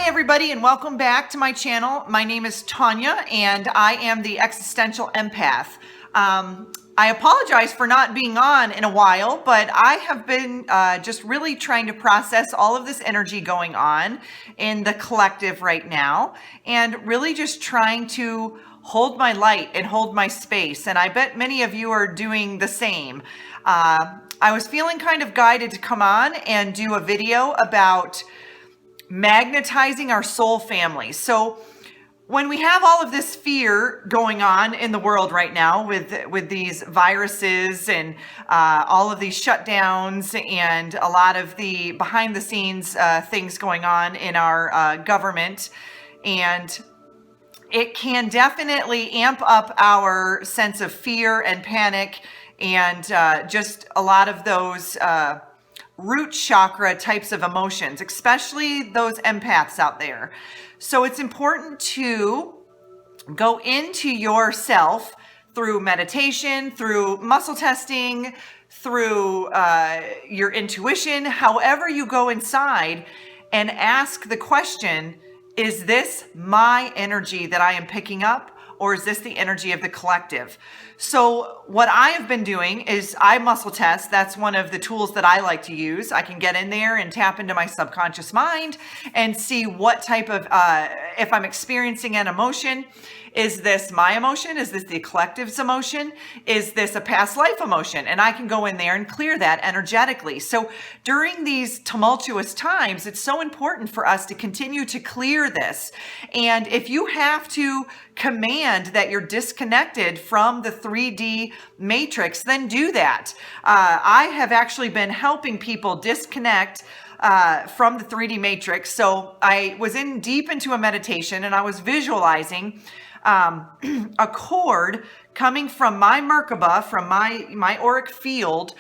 Hi everybody and welcome back to my channel. My name is Tanya and I am the existential empath. I apologize for not being on in a while, but I have been just really trying to process all of this energy going on in the collective right now and really just trying to hold my light and hold my space. And I bet many of you are doing the same. I was feeling kind of guided to come on and do a video about magnetizing our soul family. So when we have all of this fear going on in the world right now with these viruses and all of these shutdowns and a lot of the behind the scenes things going on in our government, and it can definitely amp up our sense of fear and panic and just a lot of those root chakra types of emotions, especially those empaths out there. So it's important to go into yourself through meditation, through muscle testing, through your intuition, however you go inside and ask the question, is this my energy that I am picking up? Or is this the energy of the collective? So what I have been doing is I muscle test. That's one of the tools that I like to use. I can get in there and tap into my subconscious mind and see what type of, if I'm experiencing an emotion, is this my emotion? Is this the collective's emotion? Is this a past life emotion? And I can go in there and clear that energetically. So during these tumultuous times, it's so important for us to continue to clear this. And if you have to command that you're disconnected from the 3D matrix, then do that. I have actually been helping people disconnect from the 3D matrix. So I was deep into a meditation and I was visualizing a cord coming from my Merkaba, from my auric field,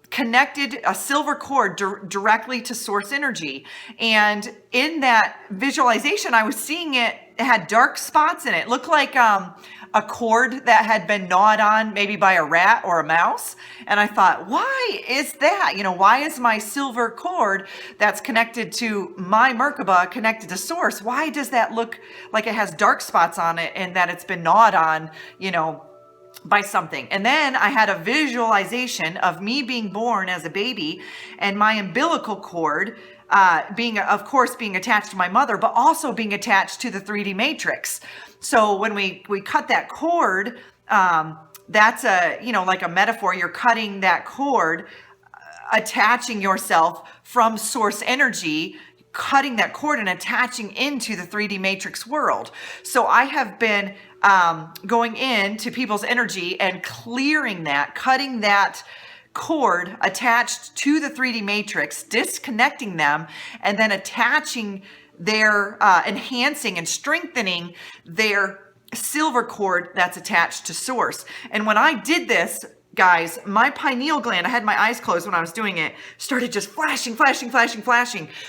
connected a silver cord directly to source energy. And in that visualization, I was seeing it had dark spots in it. It looked like a cord that had been gnawed on maybe by a rat or a mouse. And I thought, why is that? Why is my silver cord that's connected to my Merkaba connected to source? Why does that look like it has dark spots on it and that it's been gnawed on, by something? And then I had a visualization of me being born as a baby and my umbilical cord being attached to my mother, but also being attached to the 3D matrix. So when we cut that cord, that's like a metaphor. You're cutting that cord, attaching yourself from source energy, cutting that cord and attaching into the 3D matrix world. So I have been going into people's energy and clearing that, cutting that cord attached to the 3D matrix, disconnecting them, and then attaching their, enhancing and strengthening their silver cord that's attached to source. And when I did this, guys, my pineal gland, I had my eyes closed when I was doing it, started just flashing.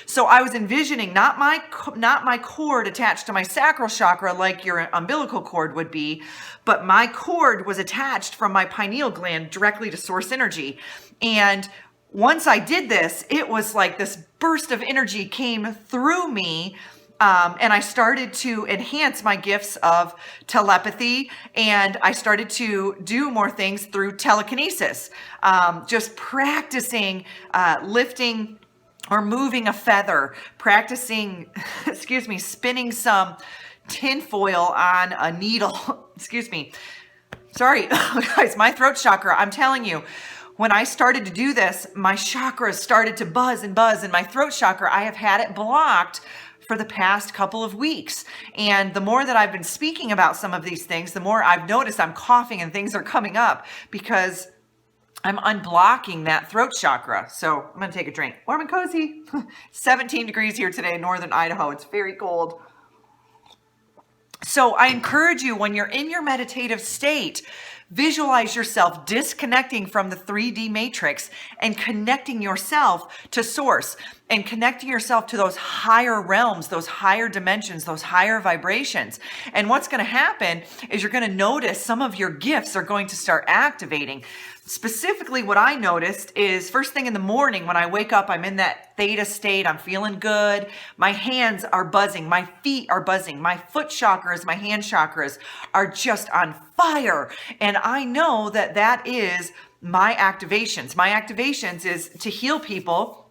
So I was envisioning not my cord attached to my sacral chakra like your umbilical cord would be, but my cord was attached from my pineal gland directly to source energy. And once I did this, it was like this burst of energy came through me. And I started to enhance my gifts of telepathy, and I started to do more things through telekinesis, just practicing lifting or moving a feather, practicing, spinning some tinfoil on a needle. Sorry, guys, my throat chakra, I'm telling you, when I started to do this, my chakras started to buzz, and my throat chakra, I have had it blocked for the past couple of weeks. And the more that I've been speaking about some of these things, the more I've noticed I'm coughing and things are coming up because I'm unblocking that throat chakra. So I'm gonna take a drink. Warm and cozy. 17 degrees here today in northern Idaho. It's very cold. So I encourage you, when you're in your meditative state, Visualize yourself disconnecting from the 3D matrix and connecting yourself to source and connecting yourself to those higher realms, those higher dimensions, those higher vibrations. And what's going to happen is you're going to notice some of your gifts are going to start activating. Specifically, what I noticed is first thing in the morning when I wake up, I'm in that theta state. I'm feeling good. My hands are buzzing. My feet are buzzing. My foot chakras, my hand chakras are just on fire. And I know that that is my activations. My activations is to heal people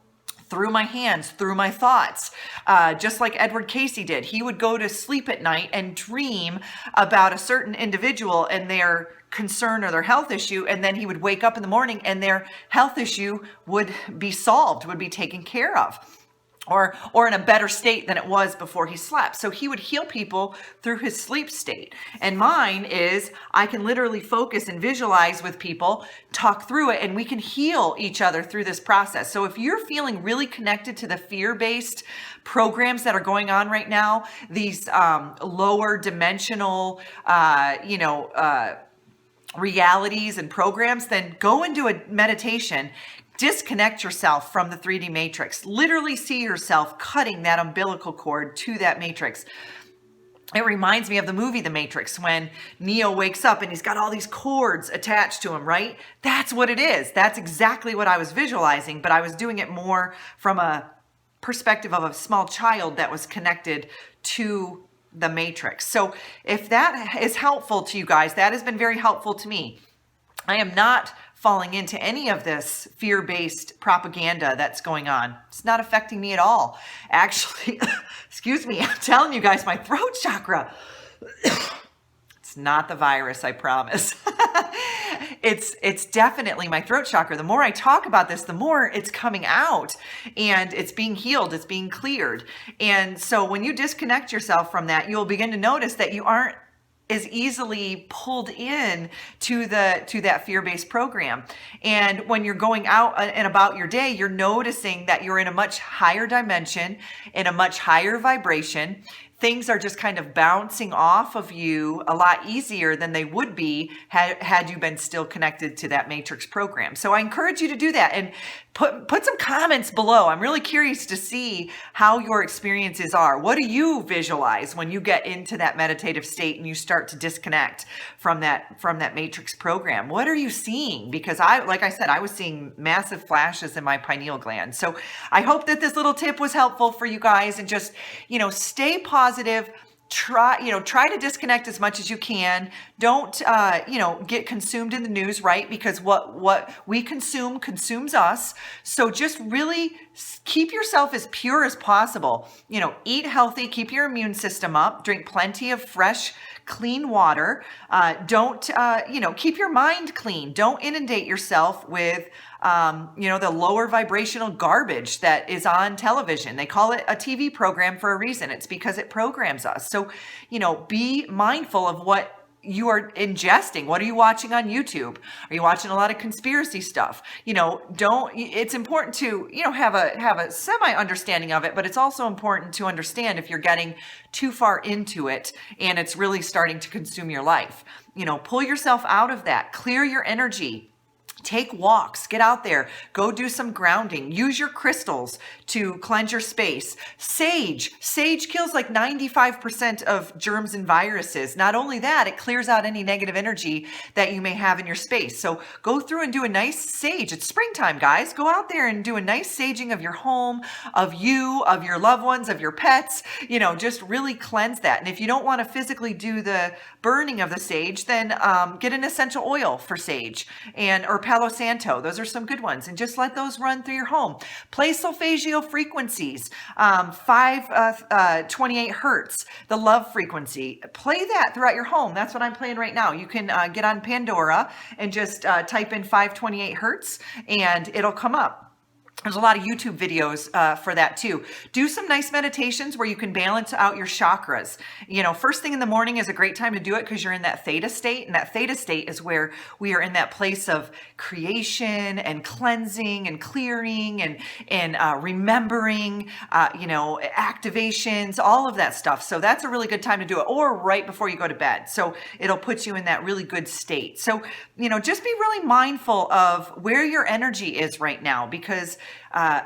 through my hands, through my thoughts. Just like Edward Casey did. He would go to sleep at night and dream about a certain individual and their concern or their health issue, and then he would wake up in the morning and their health issue would be solved, would be taken care of, or in a better state than it was before he slept. So he would heal people through his sleep state. And mine is I can literally focus and visualize with people, talk through it, and we can heal each other through this process. So if you're feeling really connected to the fear-based programs that are going on right now, these lower dimensional, realities and programs, then go into a meditation. Disconnect yourself from the 3D matrix. Literally see yourself cutting that umbilical cord to that matrix. It reminds me of the movie The Matrix when Neo wakes up and he's got all these cords attached to him, right? That's what it is. That's exactly what I was visualizing, but I was doing it more from a perspective of a small child that was connected to the matrix. So if that is helpful to you guys, that has been very helpful to me. I am not falling into any of this fear-based propaganda that's going on. It's not affecting me at all. Actually, excuse me, I'm telling you guys, my throat chakra, it's not the virus, I promise. It's definitely my throat chakra. The more I talk about this, the more it's coming out and it's being healed, it's being cleared. And so when you disconnect yourself from that, you'll begin to notice that you aren't as easily pulled in to that fear-based program. And when you're going out and about your day, you're noticing that you're in a much higher dimension, in a much higher vibration. Things are just kind of bouncing off of you a lot easier than they would be had you been still connected to that matrix program. So I encourage you to do that and put some comments below. I'm really curious to see how your experiences are. What do you visualize when you get into that meditative state and you start to disconnect from that matrix program? What are you seeing? Because like I said, I was seeing massive flashes in my pineal gland. So I hope that this little tip was helpful for you guys, and just, stay positive. Try to disconnect as much as you can. Don't, get consumed in the news, right? Because what we consume consumes us. So just really keep yourself as pure as possible. Eat healthy, keep your immune system up, drink plenty of fresh, clean water. Don't, keep your mind clean. Don't inundate yourself with, the lower vibrational garbage that is on television. They call it a TV program for a reason. It's because it programs us. So, be mindful of what you are ingesting. What are you watching on YouTube? Are you watching a lot of conspiracy stuff? It's important to, have a semi understanding of it, but it's also important to understand if you're getting too far into it and it's really starting to consume your life. Pull yourself out of that, clear your energy. Take walks, get out there, go do some grounding, use your crystals to cleanse your space. Sage kills like 95% of germs and viruses. Not only that, it clears out any negative energy that you may have in your space. So go through and do a nice sage. It's springtime, guys. Go out there and do a nice saging of your home, of you, of your loved ones, of your pets. Just really cleanse that. And if you don't want to physically do the burning of the sage, then get an essential oil for sage or Palo Santo. Those are some good ones. And just let those run through your home. Play solfeggio frequencies, 528 hertz, the love frequency. Play that throughout your home. That's what I'm playing right now. You can get on Pandora and just type in 528 hertz and it'll come up. There's a lot of YouTube videos for that too. Do some nice meditations where you can balance out your chakras. You know, first thing in the morning is a great time to do it because you're in that theta state. And that theta state is where we are in that place of creation and cleansing and clearing and remembering, you know, activations, all of that stuff. So that's a really good time to do it, or right before you go to bed. So it'll put you in that really good state. So, you know, just be really mindful of where your energy is right now, because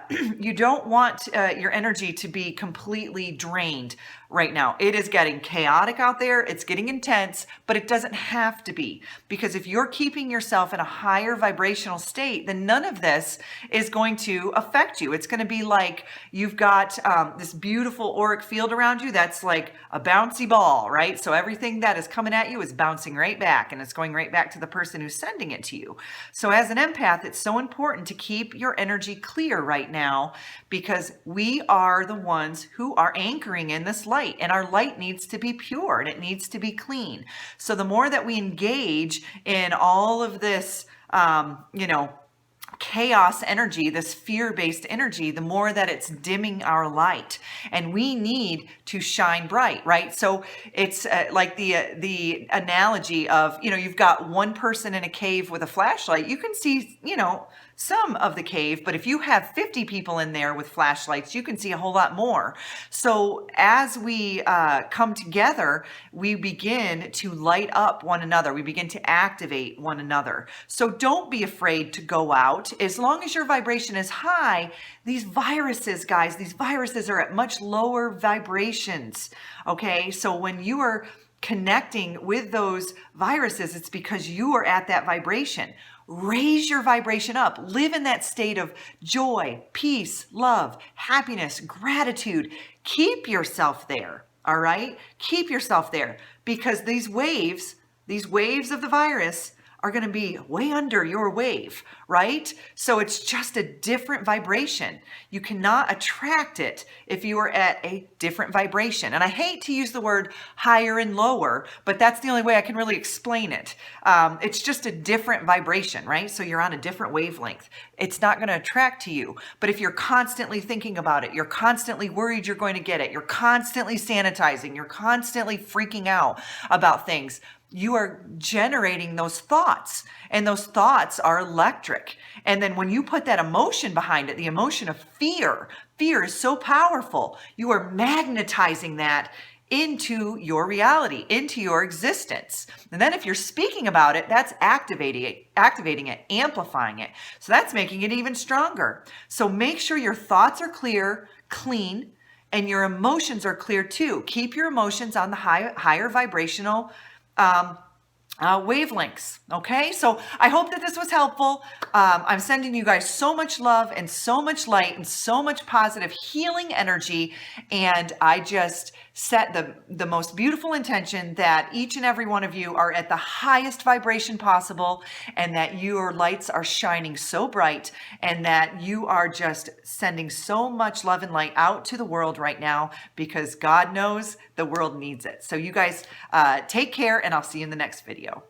you don't want your energy to be completely drained right now. It is getting chaotic out there. It's getting intense, but it doesn't have to be, because if you're keeping yourself in a higher vibrational state, then none of this is going to affect you. It's going to be like you've got this beautiful auric field around you that's like a bouncy ball, right? So everything that is coming at you is bouncing right back, and it's going right back to the person who's sending it to you. So as an empath, it's so important to keep your energy clear right now, because we are the ones who are anchoring in this light, and our light needs to be pure and it needs to be clean. So the more that we engage in all of this, you know, chaos energy, this fear-based energy, the more that it's dimming our light, and we need to shine bright, right? So it's like the analogy of, you know, you've got one person in a cave with a flashlight. You can see, you know, some of the cave, but if you have 50 people in there with flashlights, you can see a whole lot more. So as we come together, we begin to light up one another. We begin to activate one another. So don't be afraid to go out. As long as your vibration is high, these viruses, guys, these viruses are at much lower vibrations. Okay, so when you are connecting with those viruses, it's because you are at that vibration. Raise your vibration up. Live in that state of joy, peace, love, happiness, gratitude. Keep yourself there, all right? Keep yourself there, because these waves of the virus are going to be way under your wave, right? So it's just a different vibration. You cannot attract it if you are at a different vibration. And I hate to use the word higher and lower, but that's the only way I can really explain it. It's just a different vibration, right? So you're on a different wavelength. It's not going to attract to you. But if you're constantly thinking about it, you're constantly worried you're going to get it, you're constantly sanitizing, you're constantly freaking out about things, you are generating those thoughts, and those thoughts are electric. And then when you put that emotion behind it, the emotion of fear is so powerful. You are magnetizing that into your reality, into your existence. And then if you're speaking about it, that's activating it, amplifying it. So that's making it even stronger. So make sure your thoughts are clear, clean, and your emotions are clear too. Keep your emotions on the higher vibrational wavelengths. Okay, so I hope that this was helpful. I'm sending you guys so much love and so much light and so much positive healing energy, and I just set the most beautiful intention that each and every one of you are at the highest vibration possible, and that your lights are shining so bright, and that you are just sending so much love and light out to the world right now, because God knows the world needs it. So you guys take care, and I'll see you in the next video.